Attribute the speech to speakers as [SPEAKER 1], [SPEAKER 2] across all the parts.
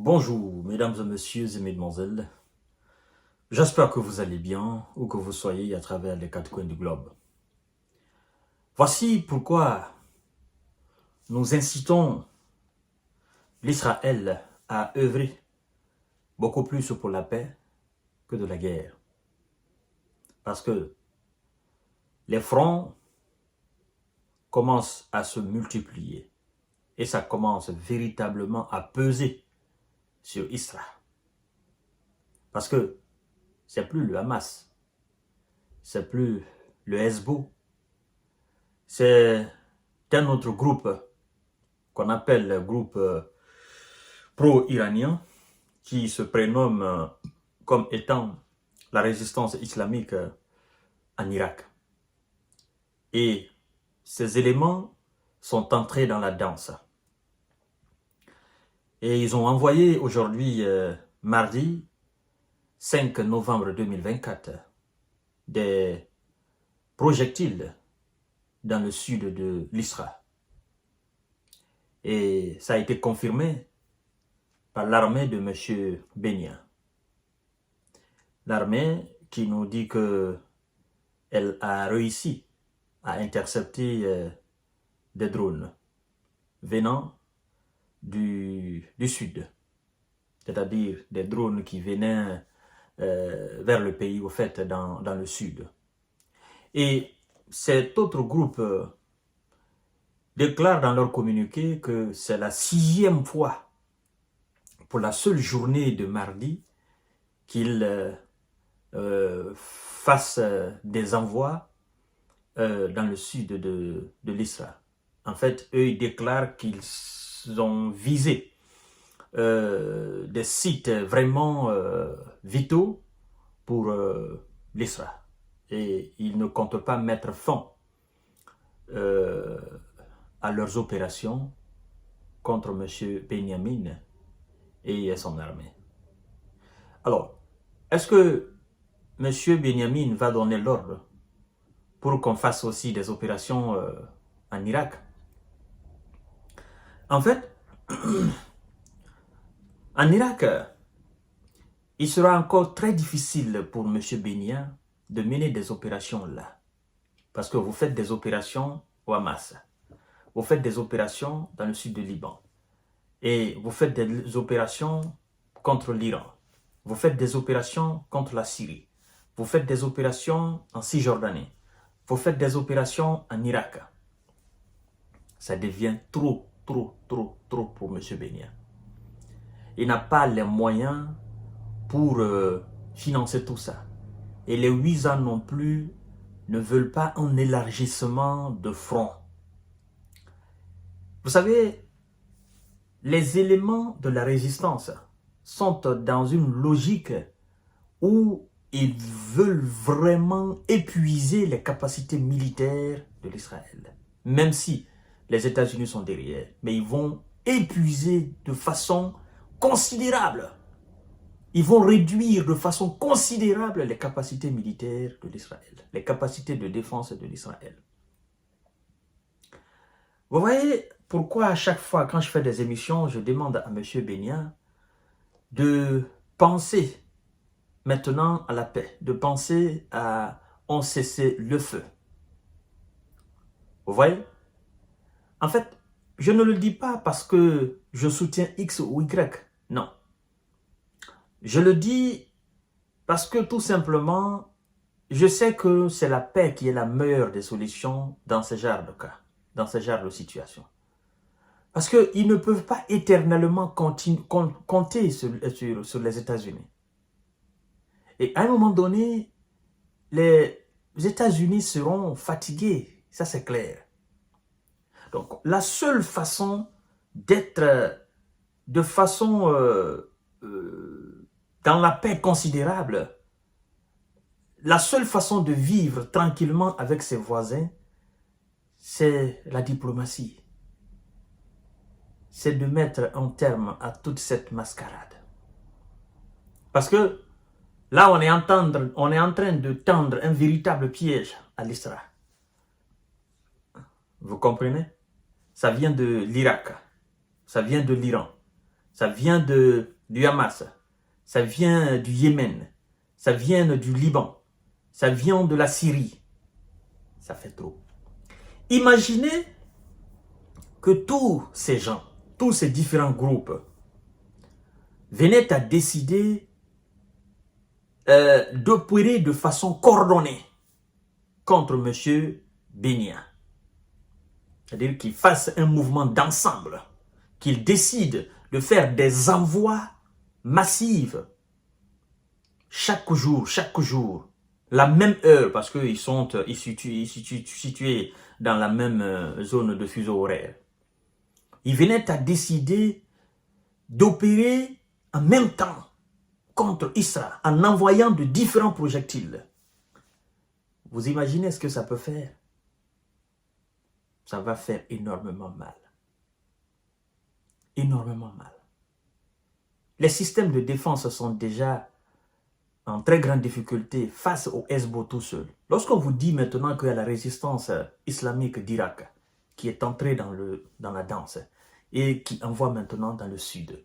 [SPEAKER 1] Bonjour, mesdames et messieurs et mesdemoiselles. J'espère que vous allez bien, où que vous soyez à travers les quatre coins du globe. Voici pourquoi nous incitons l'Israël à œuvrer beaucoup plus pour la paix que de la guerre. Parce que les fronts commencent à se multiplier et ça commence véritablement à peser sur Israël. Parce que c'est plus le Hamas, c'est plus le Hezbollah, c'est un autre groupe qu'on appelle le groupe pro-iranien qui se prénomme comme étant la résistance islamique en Irak. Et ces éléments sont entrés dans la danse. Et ils ont envoyé aujourd'hui, mardi 5 novembre 2024, des projectiles dans le sud de l'Israël. Et ça a été confirmé par l'armée de M. Benyan. L'armée qui nous dit qu'elle a réussi à intercepter des drones venant du sud, c'est-à-dire des drones qui venaient vers le pays, au fait, dans le sud. Et cet autre groupe déclare dans leur communiqué que c'est la 6e fois pour la seule journée de mardi qu'ils fassent des envois dans le sud de l'Israël. En fait, eux, ils déclarent qu'ils ont visé des sites vraiment vitaux pour l'Israël. Et ils ne comptent pas mettre fin à leurs opérations contre M. Benyamin et son armée. Alors, est-ce que M. Benyamin va donner l'ordre pour qu'on fasse aussi des opérations en Irak? En fait, en Irak, il sera encore très difficile pour M. Benyamin de mener des opérations là. Parce que vous faites des opérations au Hamas. Vous faites des opérations dans le sud du Liban. Et vous faites des opérations contre l'Iran. Vous faites des opérations contre la Syrie. Vous faites des opérations en Cisjordanie. Vous faites des opérations en Irak. Ça devient trop pour M. Benyamin. Il n'a pas les moyens pour financer tout ça. Et les 8 ans non plus ne veulent pas un élargissement de front. Vous savez, les éléments de la résistance sont dans une logique où ils veulent vraiment épuiser les capacités militaires de l'Israël. Même si les États-Unis sont derrière, mais ils vont épuiser de façon considérable. Ils vont réduire de façon considérable les capacités militaires de l'Israël, les capacités de défense de l'Israël. Vous voyez pourquoi à chaque fois quand je fais des émissions, je demande à M. Benyamin de penser maintenant à la paix, de penser à un cessez-le-feu. Vous voyez? En fait, je ne le dis pas parce que je soutiens X ou Y, non. Je le dis parce que tout simplement, je sais que c'est la paix qui est la meilleure des solutions dans ce genre de cas, dans ce genre de situation. Parce qu'ils ne peuvent pas éternellement compter sur les États-Unis. Et à un moment donné, les États-Unis seront fatigués, ça c'est clair. Donc la seule façon d'être de façon dans la paix considérable, la seule façon de vivre tranquillement avec ses voisins, c'est la diplomatie. C'est de mettre un terme à toute cette mascarade. Parce que là, on est en train de tendre un véritable piège à l'Israël. Vous comprenez? Ça vient de l'Irak, ça vient de l'Iran, ça vient du Hamas, ça vient du Yémen, ça vient du Liban, ça vient de la Syrie. Ça fait trop. Imaginez que tous ces gens, tous ces différents groupes venaient à décider d'opérer de façon coordonnée contre M. Bénia. C'est-à-dire qu'ils fassent un mouvement d'ensemble, qu'ils décident de faire des envois massifs chaque jour, la même heure, parce qu'ils sont situés dans la même zone de fuseau horaire. Ils venaient à décider d'opérer en même temps contre Israël en envoyant de différents projectiles. Vous imaginez ce que ça peut faire? Ça va faire énormément mal. Énormément mal. Les systèmes de défense sont déjà en très grande difficulté face au Hezbollah tout seul. Lorsqu'on vous dit maintenant qu'il y a la résistance islamique d'Irak qui est entrée dans la danse et qui envoie maintenant dans le sud,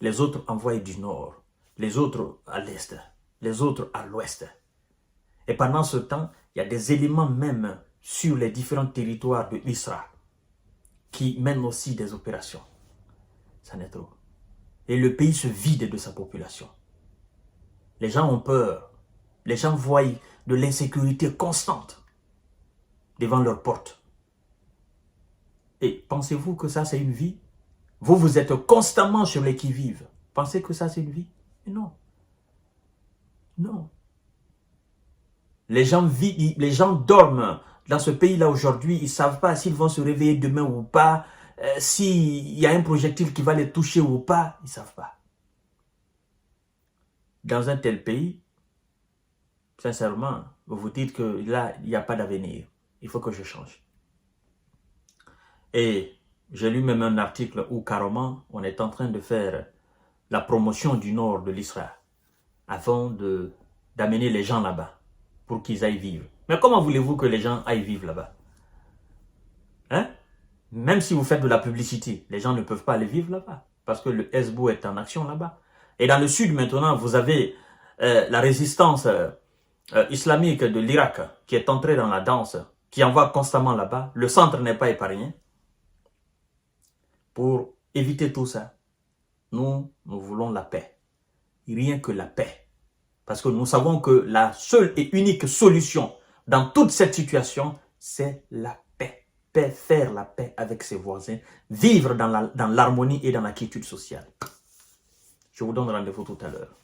[SPEAKER 1] les autres envoient du nord, les autres à l'est, les autres à l'ouest. Et pendant ce temps, il y a des éléments même sur les différents territoires de l'Israël qui mènent aussi des opérations. Ça n'est trop. Et le pays se vide de sa population. Les gens ont peur. Les gens voient de l'insécurité constante devant leurs portes. Et pensez-vous que ça, c'est une vie? Vous êtes constamment sur les qui-vive. Pensez que ça, c'est une vie? Mais non. Non. Les gens dorment dans ce pays-là aujourd'hui. Ils ne savent pas s'ils vont se réveiller demain ou pas. S'il y a un projectile qui va les toucher ou pas. Ils ne savent pas. Dans un tel pays, sincèrement, vous vous dites que là, il n'y a pas d'avenir. Il faut que je change. Et j'ai lu même un article où carrément, on est en train de faire la promotion du nord de l'Israël avant d'amener les gens là-bas pour qu'ils aillent vivre. Mais comment voulez-vous que les gens aillent vivre là-bas? Hein? Même si vous faites de la publicité, les gens ne peuvent pas aller vivre là-bas parce que le Hezbollah est en action là-bas. Et dans le sud, maintenant, vous avez la résistance islamique de l'Irak qui est entrée dans la danse, qui envoie constamment là-bas. Le centre n'est pas épargné. Pour éviter tout ça, nous voulons la paix. Rien que la paix. Parce que nous savons que la seule et unique solution dans toute cette situation, c'est la paix. Faire la paix avec ses voisins, vivre dans l'harmonie et dans la quiétude sociale. Je vous donne rendez-vous tout à l'heure.